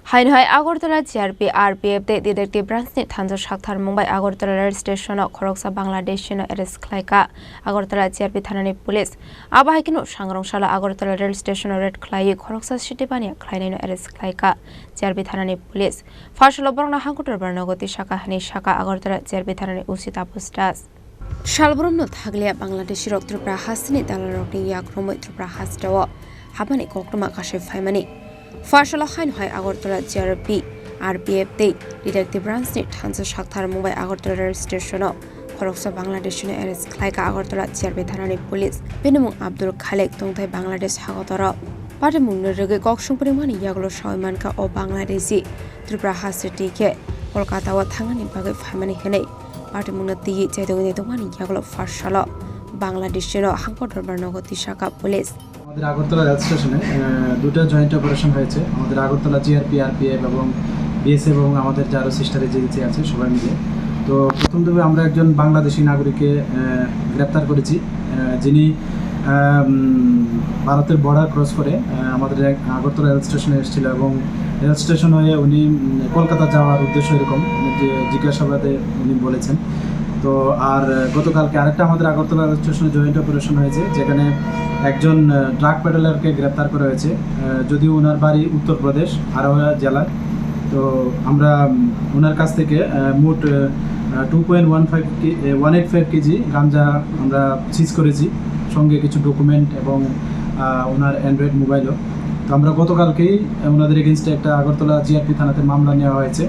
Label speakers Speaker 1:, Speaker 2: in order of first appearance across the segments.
Speaker 1: Khlainai Agartala CRP RPF Detective Branch ni Thanjo Shakthar Mumbai Agartala Stationo Khoroksa Bangladeshi no arrest Khlaika Agartala CRP Thanani Police Abahikino Sangrong Agartala Rail Station Red Khlai Khoroksa City Baniya Khlainai no arrest Khlaika CRP Thanani Police Fashalo Borna Hankutor Barnagoti Shaka Hani Shaka Agartala CRP Thanani Usita Pustas Shalbrum no Thaglia Bangladeshi Rok Tripura Hasini Dalarokni Yakromo Tripura Hasdawa Habani Kokruma Kashif Faimani Fashalo Khlainai Agartala CRP RPF Detective Branch ni Thanjo Shakthar Mumbai Agartala Stationo Khoroksa Bangladeshi no arrest Khlaika Agartala CRP Thanani Police Benumung Abdul Khalik Tongthai Bangladesh Hagotara Patimung Rege Koksung Primani Yaglo Shoimanka o Bangladeshi Tripura Hasiti ke Kolkata wa Thangani Bagai Famani Hene Patimung Ti Chedoni Tomani Yaglo Fashalo Bangladeshi no Hankotor Barnagoti Shaka Police
Speaker 2: আমাদের Agartala rail স্টেশনে দুটো joint operation হয়েছে আমাদের Agartala GRP RPF এবং BSF এবং আমাদের যারা sister agency আছে সবাই মিলে তো প্রথম দিকে আমরা একজন বাংলাদেশি নাগরিককে গ্রেফতার করেছি যিনি ভারতের বর্ডার ক্রস করে আমাদের আগরতলা রেল স্টেশনে এসেছিল এবং রেল স্টেশন হয়ে উনি কলকাতা যাওয়ার উদ্দেশ্য এরকম যে জিজ্ঞাসাবাদে উনি বলেছেন তো আর গতকালকে আরেকটা আমাদের আগরতলা রেল স্টেশনে জয়েন্ট অপারেশন হয়েছে যেখানে একজন ড্রাগ পেডলারকে গ্রেফতার করা হয়েছে যদিও ওনার বাড়ি উত্তরপ্রদেশ আরোহা জেলায় তো আমরা ওনার কাছ থেকে মোট 2.185 কেজি গাঁজা আমরা সিজ করেছি সঙ্গে কিছু ডকুমেন্ট এবং ওনার অ্যান্ড্রয়েড মোবাইলও তো আমরা গতকালকেই ওনাদের এগেনস্টে একটা আগরতলা জিআরপি থানাতে মামলা নেওয়া হয়েছে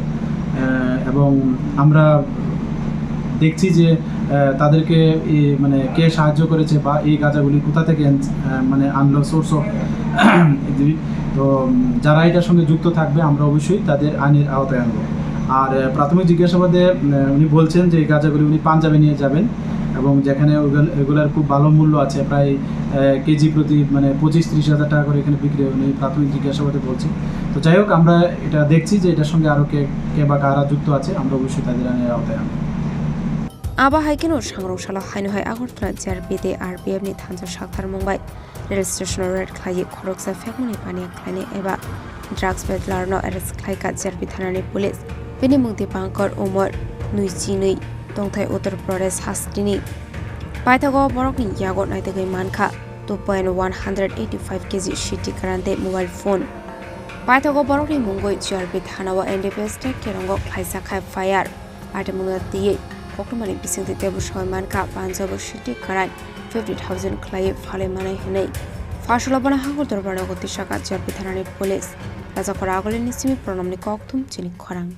Speaker 2: এবং আমরা দেখছি যে তাদেরকে মানে কে সাহায্য করেছে বা এই গাঁজাগুলি কোথা থেকে মানে আনলো সোর্স অফ তো যারা এটার সঙ্গে যুক্ত থাকবে আমরা অবশ্যই তাদের আইনের আওতায় আনবো আর প্রাথমিক জিজ্ঞাসাবাদে উনি বলছেন যে এই গাঁজাগুলি উনি পাঞ্জাবে নিয়ে যাবেন এবং যেখানে এগুলার খুব ভালো মূল্য আছে প্রায় কেজি প্রতি মানে 25-30 হাজার টাকা করে এখানে বিক্রি হয় উনি প্রাথমিক জিজ্ঞাসাবাদে বলছি তো যাই হোক আমরা এটা দেখছি যে এটার সঙ্গে আরও কে বা কারা যুক্ত আছে আমরা অবশ্যই তাদের আইনের আওতায় আনবো
Speaker 1: Abahikino Sangrong Khlainai Agartala CRP RPF ni Thanjo Shakthar Mumbai Rail Station Red Khlai Khoroksa Family Baniya Khlainai eba drugs peddler no arrest Khlaika CRP Thanani Police Benumung Pankor Umar Chini Tongthai Uttar Pradesh Hasdini Paithago Borokni Yagot Naitagai Manka 2.185 kg Shiti Karante mobile phone Paithago Borokni Mungoi CRP Thanawa NDPS Kerongo Khlaijaka fire Patimung Ti Kokrumani Bisingti Tebu Shoimanka Panjab Shiti Karan 50,000 Khlai Phale Manai Henei Fasholabana Hangotor Barnagoti Shaka CRP Thanani Police Khlaijakha Agolini Simi Pronomni Koktum Chini Khorang